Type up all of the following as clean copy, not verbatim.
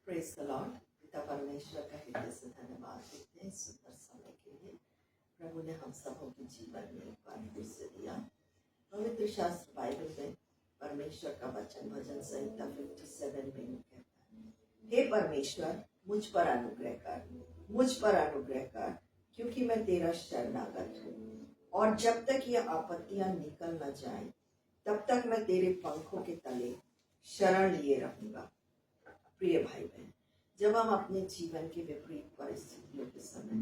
Praise the Lord. पिता परमेश्वर का हृदय से धन्यवाद देते हैं सुंदर समय के लिए। प्रभु ने हम सबों के जीवन में एक बार फिर से दिया। पवित्र शास्त्र बाइबल में परमेश्वर का वचन भजन संहिता 57 में कहता है, हे परमेश्वर मुझ पर अनुग्रह कर, मुझ पर अनुग्रह कर, क्योंकि मैं तेरा शरणागत हूँ। और जब तक ये आपत्तियां निकल न जाएं, तब तक मैं तेरे पंखों के तले शरण लिए रहूंगा। प्रिय भाई बहन, जब हम अपने जीवन के विपरीत परिस्थितियों के समय,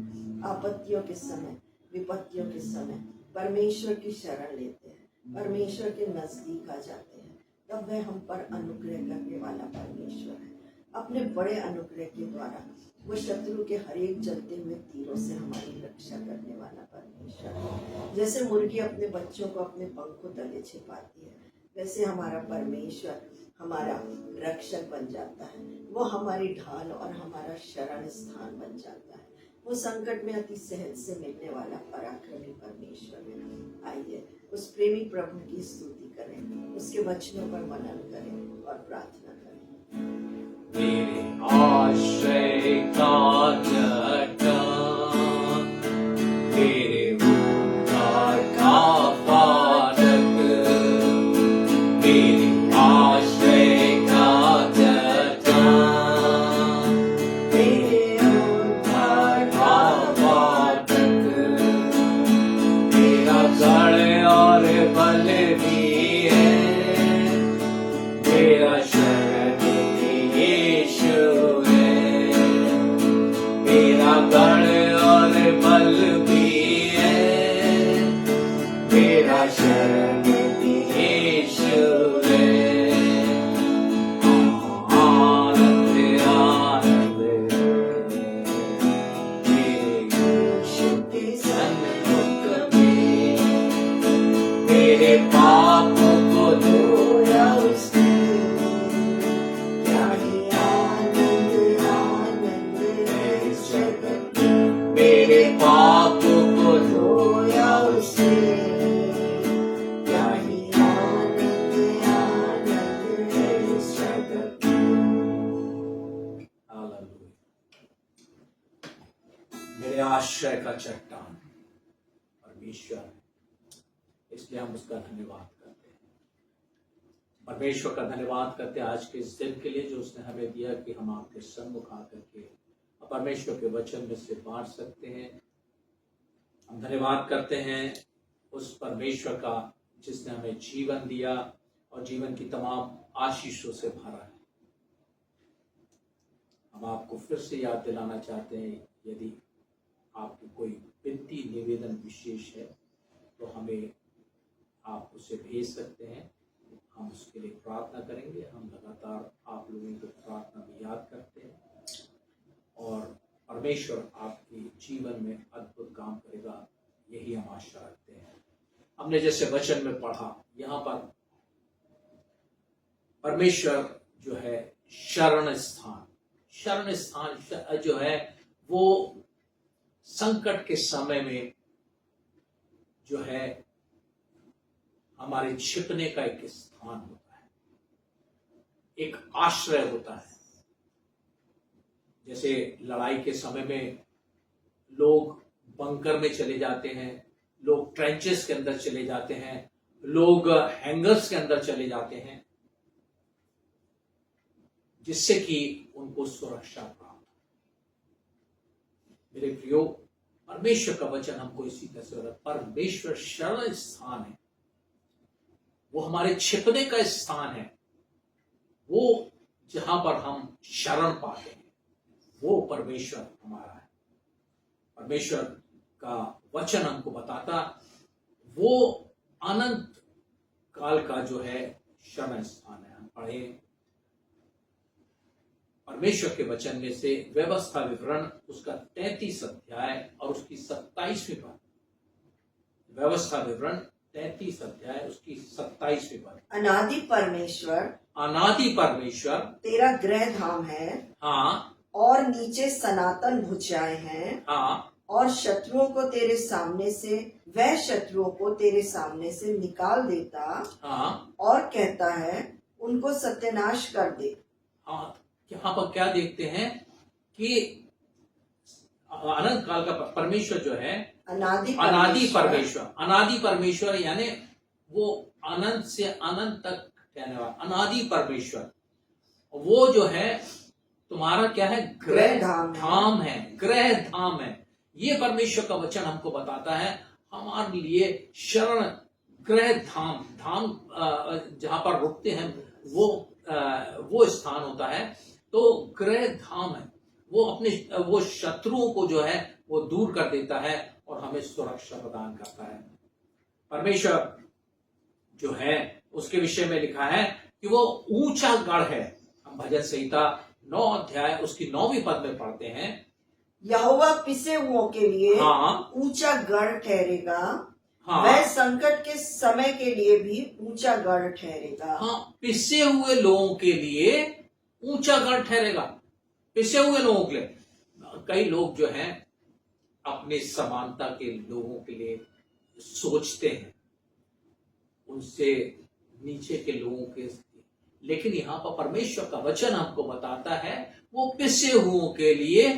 आपत्तियों के समय, विपत्तियों के समय परमेश्वर की शरण लेते हैं, परमेश्वर के नजदीक आ जाते हैं, तब वह हम पर अनुग्रह करने वाला परमेश्वर है। अपने बड़े अनुग्रह के द्वारा वो शत्रु के हर एक जलते हुए तीरों से हमारी रक्षा करने वाला परमेश्वर है। जैसे मुर्गी अपने बच्चों को अपने पंखों तले छिपाती है, वैसे हमारा परमेश्वर हमारा रक्षक बन जाता है। वो हमारी ढाल और हमारा शरण स्थान बन जाता है। वो संकट में अति सहज से मिलने वाला पराक्रमी परमेश्वर है। आइए उस प्रेमी प्रभु की स्तुति करें, उसके वचनों पर मनन करें और प्रार्थना करें। मेरे आश्रय का चट्टान, मेरे उद्धार का फाटक, मेरे आश्रय का चट्टान, मेरे उद्धार का फाटक, मेरा गढ़ और बल भी है, मेरा शरण यीशु है, मेरा गढ़ और बल भी है, मेरा शरण यीशु है। आनंद आनंद मेरे यीशु के सन्मुख में, मेरे पापों को धोया उसने, मेरे पापों को धोया उसने, क्या ही आनंद आनंद है इस जगत में। हालेलुया। मेरे आश्रय का चट्टान परमेश्वर है, इसलिए हम उसका धन्यवाद करते हैं। परमेश्वर का धन्यवाद करते हैं आज के इस दिन के लिए जो उसने हमें दिया कि हम आपके सन्मुख आकर के परमेश्वर के वचन में से बांट सकते हैं। हम धन्यवाद करते हैं उस परमेश्वर का जिसने हमें जीवन दिया और जीवन की तमाम आशीषों से भरा है। हम आपको फिर से याद दिलाना चाहते हैं, यदि आपकी कोई विनती निवेदन विशेष है तो हमें आप उसे भेज सकते हैं। हम उसके लिए प्रार्थना करेंगे। हम लगातार आप लोगों को प्रार्थना में याद करते हैं और परमेश्वर आपके जीवन में अद्भुत काम करेगा, यही हम आशा रखते हैं। हमने जैसे वचन में पढ़ा, यहाँ पर परमेश्वर जो है शरण स्थान जो है वो संकट के समय में जो है हमारे छिपने का एक स्थान होता है, एक आश्रय होता है। जैसे लड़ाई के समय में लोग बंकर में चले जाते हैं, लोग ट्रेंचेस के अंदर चले जाते हैं, लोग हैंगर्स के अंदर चले जाते हैं, जिससे कि उनको सुरक्षा प्राप्त। मेरे प्रियो, परमेश्वर का वचन हमको इसी तरह से परमेश्वर शरण स्थान है, वो हमारे छिपने का स्थान है, वो जहां पर हम शरण पाते हैं, वो परमेश्वर हमारा है। परमेश्वर का वचन हमको बताता वो अनंत काल का जो है शरण स्थान है। हम पढ़े परमेश्वर के वचन में से व्यवस्था विवरण उसका 33 अध्याय और उसकी 27वीं पद। व्यवस्था विवरण 33 अध्याय उसकी 27वीं पद। अनादि परमेश्वर तेरा गृह धाम है, हाँ, और नीचे सनातन भुजाएं हैं, हाँ, और शत्रुओं को तेरे सामने से, वह शत्रुओं को तेरे सामने से निकाल देता, हाँ, और कहता है उनको सत्यानाश कर दे। हाँ, यहाँ पर क्या देखते हैं कि अनंत काल का परमेश्वर जो है अनादि परमेश्वर यानी वो अनंत से अनंत तक रहने वाला अनादि परमेश्वर, वो जो है तुम्हारा क्या है, ग्रह धाम है, ग्रह धाम है। ये परमेश्वर का वचन हमको बताता है हमारे लिए शरण ग्रह धाम, जहां पर रुकते हैं वो स्थान होता है। तो ग्रह धाम है, वो शत्रुओं को जो है वो दूर कर देता है और हमें सुरक्षा प्रदान करता है। परमेश्वर जो है उसके विषय में लिखा है कि वो ऊंचा गढ़ है। हम भजन संहिता 9 अध्याय उसकी 9वीं पद में पढ़ते हैं, यहोवा पिसे हुओं के लिए ऊंचा गढ़ ठहरेगा, वह संकट के समय के लिए भी ऊंचा गढ़ ठहरेगा। पिसे हुए लोगों के लिए ऊंचा गढ़ ठहरेगा, पिसे हुए लोगों के लिए। कई लोग जो हैं अपने समानता के लोगों के लिए सोचते हैं, उनसे नीचे के लोगों के, लेकिन यहाँ पर परमेश्वर का वचन हमको बताता है वो पिसे हुओं के लिए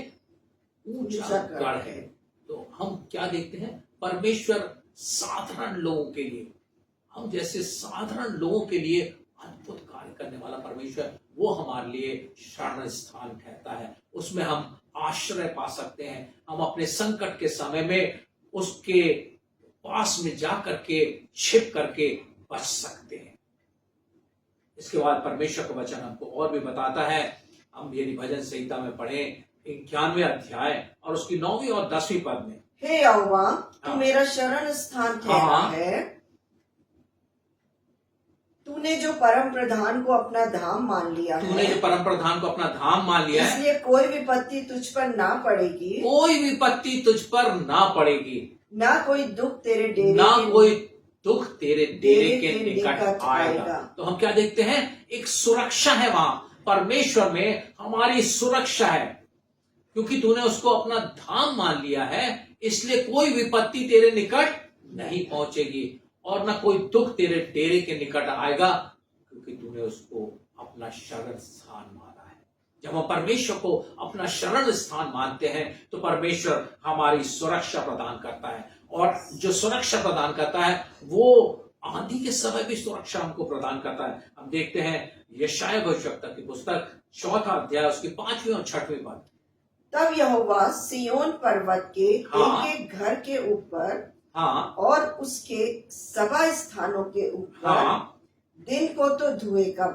ऊंचा गढ़ है। तो हम क्या देखते हैं, परमेश्वर साधारण लोगों के लिए, हम जैसे साधारण लोगों के लिए अद्भुत कार्य करने वाला परमेश्वर, वो हमारे लिए शरण स्थान ठहरता है। उसमें हम आश्रय पा सकते हैं, हम अपने संकट के समय में उसके पास में जा करके छिप करके बच सकते हैं। इसके बाद परमेश्वर का वचन हमको और भी बताता है, हम यदि भजन संहिता में पढ़ें 91 अध्याय और उसकी 9वीं और 10वीं पद में, हे यहोवा तू मेरा शरण स्थान ठहरा है, तूने जो परम प्रधान को अपना धाम मान लिया है, तूने जो परम प्रधान को अपना धाम मान लिया है, इसलिए कोई विपत्ति तुझ पर ना पड़ेगी, कोई विपत्ति तुझ पर ना पड़ेगी, ना कोई दुख तेरे डेरे के निकट आएगा। तो हम क्या देखते हैं, एक सुरक्षा है, वहां परमेश्वर में हमारी सुरक्षा है, क्योंकि तूने उसको अपना धाम मान लिया है, इसलिए कोई विपत्ति तेरे निकट नहीं पहुंचेगी और ना कोई दुख तेरे डेरे के निकट आएगा, क्योंकि तूने उसको अपना शरण स्थान माना है। जब हम परमेश्वर को अपना शरण स्थान मानते हैं तो परमेश्वर हमारी सुरक्षा प्रदान करता है, और जो सुरक्षा प्रदान करता है वो आंधी के समय भी सुरक्षा हमको प्रदान करता है। हम देखते हैं यशायाह भविष्यवक्ता की पुस्तक 4 अध्याय उसकी 5वीं और 6वीं पद, तब यहोवा सिय्योन पर्वत के एक घर के ऊपर और उसके सभा स्थानों के ऊपर दिन को तो धुएं का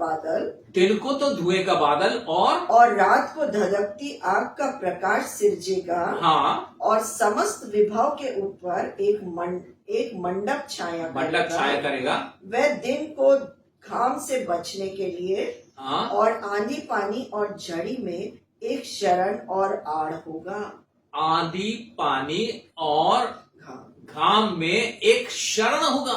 बादल और रात को धधकती आग का प्रकाश सिरजेगा, और समस्त विभव के ऊपर एक मंडप छाया करेगा। वह दिन को घाम से बचने के लिए और आंधी पानी और झड़ी में एक शरण और आड़ होगा। आंधी पानी और घाम में एक शरण होगा।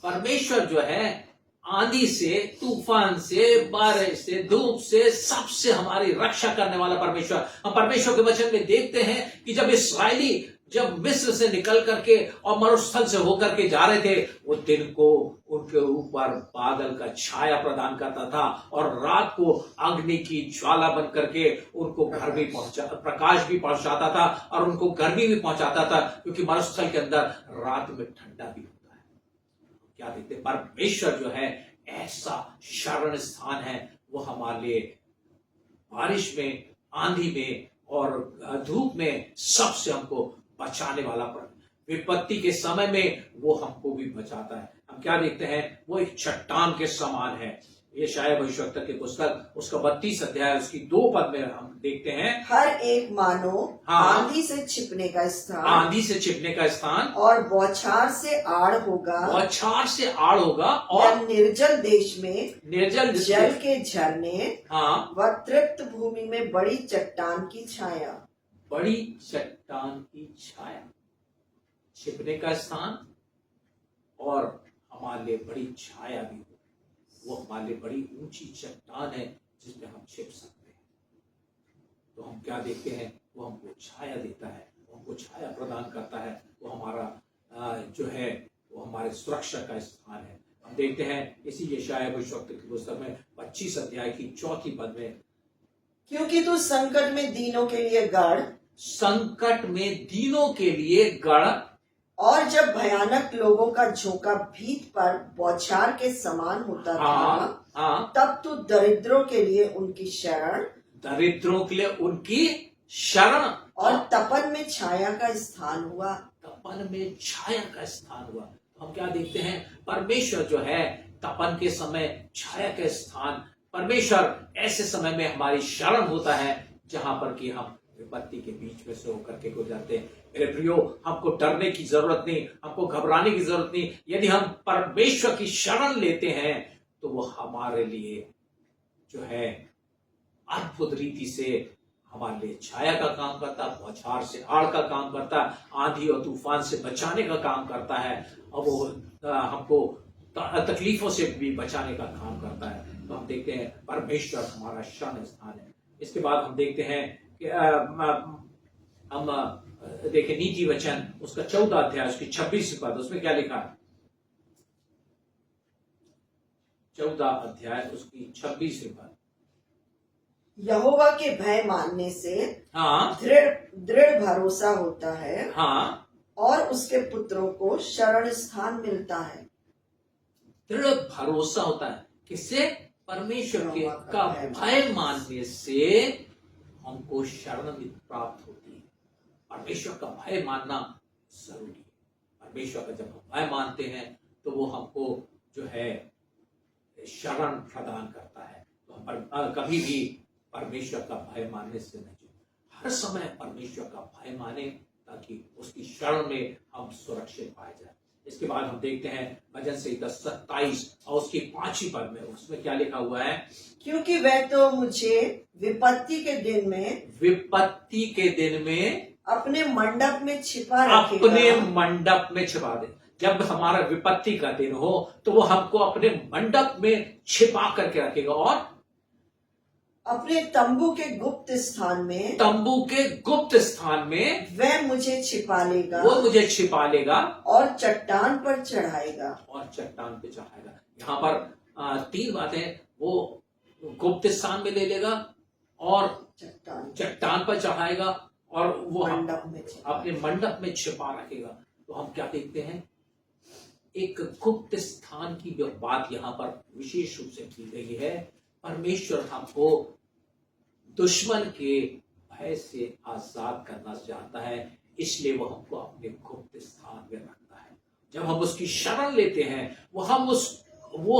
परमेश्वर जो है आंधी से, तूफान से, बारिश से, धूप से, सबसे हमारी रक्षा करने वाला परमेश्वर। हम परमेश्वर के वचन में देखते हैं कि जब इस्राएली मिस्र से निकल करके और मरुस्थल से होकर के जा रहे थे, वो दिन को उनके ऊपर बादल का छाया प्रदान करता था और रात को अग्नि की ज्वाला बन करके उनको घर भी प्रकाश भी पहुंचाता था और उनको गर्मी भी पहुंचाता था, क्योंकि मरुस्थल के अंदर रात में ठंडा भी होता है। क्या देखते, परमेश्वर जो है ऐसा शरण स्थान है, वो हमारे लिए बारिश में, आंधी में और धूप में सबसे हमको बचाने वाला, विपत्ति के समय में वो हमको भी बचाता है। हम क्या देखते हैं, वो एक चट्टान के समान है। यशायाह भविष्यवक्ता की पुस्तक उसका 32 अध्याय उसकी 2 पद में हम देखते हैं, हर एक मानो आंधी से छिपने का स्थान और बौछार से आड़ होगा और निर्जल देश में जल के झरने व तृप्त भूमि में बड़ी चट्टान की छाया। छिपने का स्थान और हमारे लिए बड़ी छाया भी हो, वो हमारे लिए बड़ी ऊंची चट्टान है जिसमें हम छिप सकते हैं। तो हम क्या देखते हैं, वो हमको छाया देता है, वो हमको छाया प्रदान करता है, वो हमारा जो है वो हमारे सुरक्षा का स्थान है। हम देखते हैं इसी यशायाह भविष्यवक्ता की पुस्तक में 25 अध्याय की 4 पद में, क्योंकि तू संकट में दीनों के लिए गढ़, संकट में दीनों के लिए गढ़, और जब भयानक लोगों का झोंका भीत पर बौछार के समान होता था, हाँ, तब तू दरिद्रों के लिए उनकी शरण, दरिद्रों के लिए उनकी शरण, और तपन में छाया का स्थान हुआ। तपन में छाया का स्थान हुआ। तो हम क्या देखते हैं, परमेश्वर जो है तपन के समय छाया का स्थान, परमेश्वर ऐसे समय में हमारी शरण होता है जहां पर कि हम विपत्ति के बीच में से होकर के गुजरते हैं। मेरे प्रियो, हमको डरने की जरूरत नहीं, हमको घबराने की जरूरत नहीं। यदि हम परमेश्वर की शरण लेते हैं तो वो हमारे लिए जो है अद्भुत रीति से हमारे लिए छाया का काम करता, बौछार से आड़ का काम करता, आंधी और तूफान से बचाने का काम करता है, और वो हमको तकलीफों से भी बचाने का काम करता है। तो हम देखते हैं परमेश्वर हमारा शरण स्थान है। इसके बाद हम देखते हैं कि हम देखें नीति वचन उसका 14 अध्याय उसकी 26 पद, उसमें क्या लिखा है? 14 अध्याय उसकी 26 पद। यहोवा के भय मानने से हाँ, दृढ़ भरोसा होता है, हाँ, और उसके पुत्रों को शरण स्थान मिलता है। दृढ़ भरोसा होता है किससे? परमेश्वर के का भय मानने से हमको शरण प्राप्त होती है। परमेश्वर का भय मानना जरूरी है। परमेश्वर का जब हम भय मानते हैं तो वो हमको जो है शरण प्रदान करता है। तो हम कभी भी परमेश्वर का भय मानने से नहीं, हर समय परमेश्वर का भय माने ताकि उसकी शरण में हम सुरक्षित पाए जाए। इसके बाद हम देखते हैं भजन संहिता 27 और उसकी 5 पद में, उसमें क्या लिखा हुआ है? क्योंकि वह तो मुझे विपत्ति के दिन में अपने मंडप में छिपा रखेगा। अपने मंडप में छिपा दे। जब हमारा विपत्ति का दिन हो तो वो हमको अपने मंडप में छिपा करके रखेगा, और अपने तंबू के गुप्त स्थान में वह मुझे छिपा लेगा, और चट्टान पर चढ़ाएगा। यहाँ पर 3 बातें, वो गुप्त स्थान में ले लेगा, और चट्टान पर चढ़ाएगा, और वो अपने मंडप में छिपा रखेगा। तो हम क्या देखते हैं, एक गुप्त स्थान की बात यहाँ पर विशेष रूप से की गई है। परमेश्वर हमको दुश्मन के भय से आजाद करना चाहता है, इसलिए वो हमको अपने गुप्त स्थान में रखता है। जब हम उसकी शरण लेते हैं वो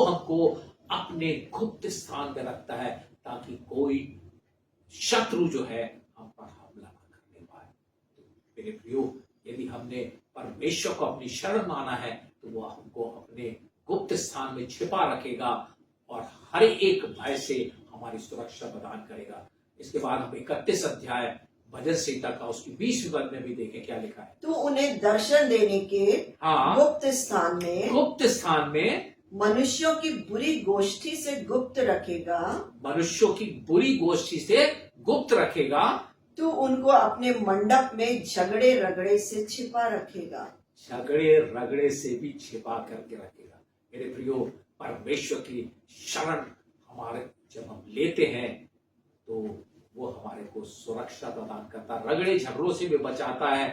हमको अपने गुप्त स्थान में रखता है, ताकि कोई शत्रु जो है हम पर हमला न करने पाए। तो मेरे प्रियो, यदि हमने परमेश्वर को अपनी शरण माना है तो वो हमको अपने गुप्त स्थान में छिपा रखेगा और हर एक भय से हमारी सुरक्षा प्रदान करेगा। इसके बाद हम 31 अध्याय भजन संहिता का उसकी 20 पद में भी देखें क्या लिखा है। तो उन्हें दर्शन देने के गुप्त स्थान में मनुष्यों की बुरी गोष्ठी से गुप्त रखेगा। तू उनको अपने मंडप में झगड़े रगड़े से छिपा रखेगा। झगड़े रगड़े से भी छिपा करके रखेगा। मेरे प्रियो, परमेश्वर की शरण हमारे जब हम लेते हैं तो वो हमारे को सुरक्षा प्रदान करता है, रगड़े झगड़ों से भी बचाता है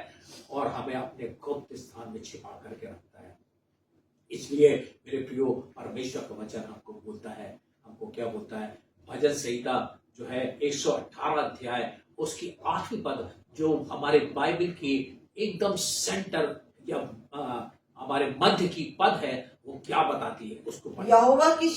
और हमें अपने गुप्त स्थान में छिपा करके रखता है। इसलिए मेरे प्रियो, परमेश्वर का वचन हमको बोलता है, हमको क्या बोलता है? भजन संहिता जो है 118 अध्याय उसकी 8वीं पद, जो हमारे बाइबल की एकदम सेंटर या हमारे मध्य की पद है, वो क्या बताती है? उसको यहोवा की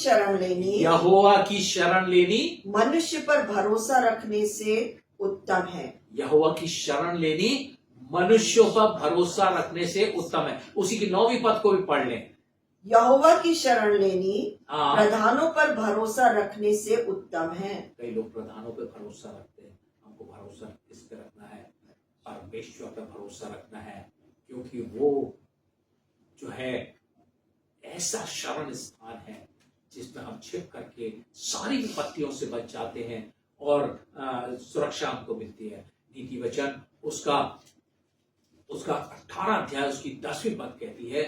शरण लेनी मनुष्य पर भरोसा रखने से उत्तम है। यहोवा की शरण लेनी मनुष्यों पर भरोसा रखने से उत्तम है। उसी की 9वीं पद को भी पढ़ लें। यहोवा की शरण लेनी प्रधानों पर भरोसा रखने से उत्तम है। कई लोग प्रधानों पर भरोसा रखते हैं, हमको भरोसा किस पे रखना है? परमेश्वर पर भरोसा रखना है, क्योंकि वो जो है ऐसा शरण स्थान है जिसमें हम छिप करके सारी विपत्तियों से बच जाते हैं और सुरक्षा हमको मिलती है। नीति वचन उसका 18 अध्याय उसकी 10वीं पद कहती है,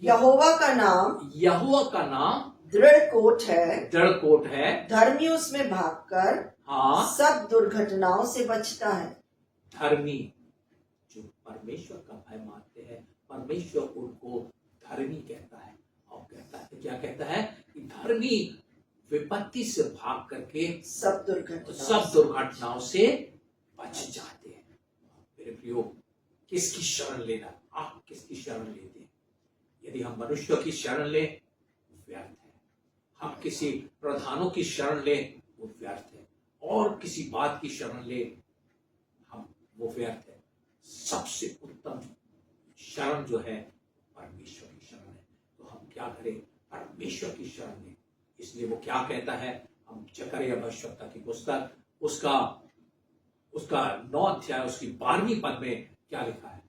यहोवा का नाम दृढ़ कोट है, धर्मी उसमें भागकर हाँ, सब दुर्घटनाओं से बचता है। धर्मी जो परमेश्वर का भय मानते हैं, परमेश्वर उनको धर्मी कहता है। और कहता है, क्या कहता है कि धर्मी विपत्ति से भाग करके सब सब दुर्घटनाओं से बच जाते हैं। मेरे प्रियो, किसकी शरण लेना? आप किसकी शरण लेते हैं? यदि हम मनुष्य की शरण ले, व्यर्थ है। हम किसी प्रधानों की शरण ले, वो व्यर्थ है। और किसी बात की शरण ले, हम वो व्यर्थ है। सबसे उत्तम शरण जो है परमेश्वर की शरण है। तो हम क्या करें? परमेश्वर की शरण लें। इसलिए वो क्या कहता है? हम जकरिया भविष्यवक्ता की पुस्तक उसका 9 अध्याय उसकी 12वीं पद में क्या लिखा है?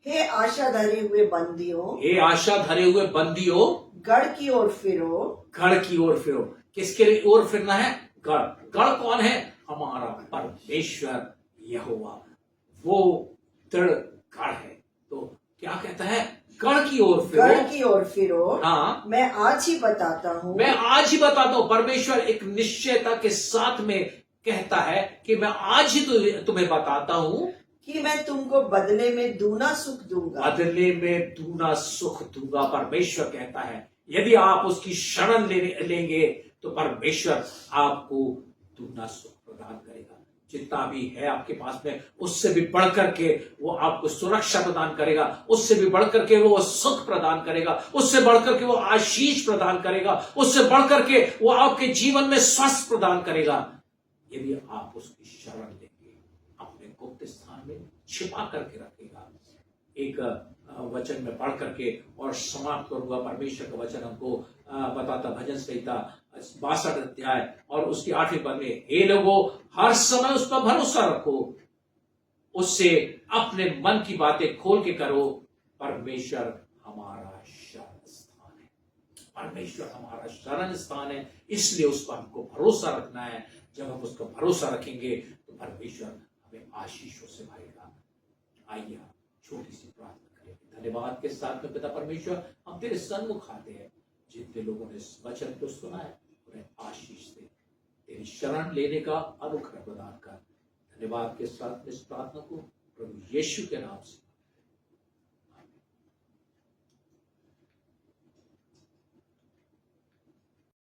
हे आशा धरे हुए बंदियों, हे आशा धरे हुए बंदियों, गढ़ की ओर फिरो। गढ़ की ओर फिरो। किसके ओर फिरना है? गढ़। गढ़ कौन है? हमारा परमेश्वर यहोवा, वो दृढ़ गढ़ है। तो क्या कहता है? गढ़ की ओर फिरो। गढ़ की ओर फिरो। हाँ, मैं आज ही बताता हूँ। मैं आज ही बताता हूँ। परमेश्वर एक निश्चयता के साथ में कहता है कि मैं आज ही तुम्हें बताता हूँ कि मैं तुमको बदले में दूना सुख दूंगा। बदले में दूना सुख दूंगा। परमेश्वर कहता है यदि आप उसकी शरण लेंगे तो परमेश्वर आपको दूना सुख प्रदान करेगा। जितना भी है आपके पास में, उससे भी बढ़कर के वो आपको सुरक्षा प्रदान करेगा, उससे भी बढ़कर के वो सुख प्रदान करेगा, उससे बढ़कर के वो आशीष प्रदान करेगा, उससे बढ़कर के वो आपके जीवन में स्वास्थ्य प्रदान करेगा। यदि आप उसकी शरण लेंगे, अपने गुप्त स्थान में छिपा करके रखेगा। एक वचन में पढ़ करके और समाप्त करूंगा। परमेश्वर का वचन हमको बताता भजन संहिता 62 अध्याय और उसकी 8वीं पद में, हे लोगों, हर समय उस पर भरोसा रखो, उससे अपने मन की बातें खोल के करो। परमेश्वर हमारा शरण स्थान है। परमेश्वर हमारा शरण स्थान है, इसलिए उस पर हमको भरोसा रखना है। जब हम उसका भरोसा रखेंगे तो परमेश्वर हमें आशीषों से भरेगा। आइए छोटी सी प्रार्थना करें। धन्यवाद के साथ में पिता परमेश्वर, हम तेरे सन्मुख आते हैं। जितने लोगों ने इस वचन को सुना है उन्हें आशीष दे, तेरी शरण लेने का अनुग्रह प्रदान कर। धन्यवाद के साथ इस प्रार्थना को प्रभु यीशु के नाम से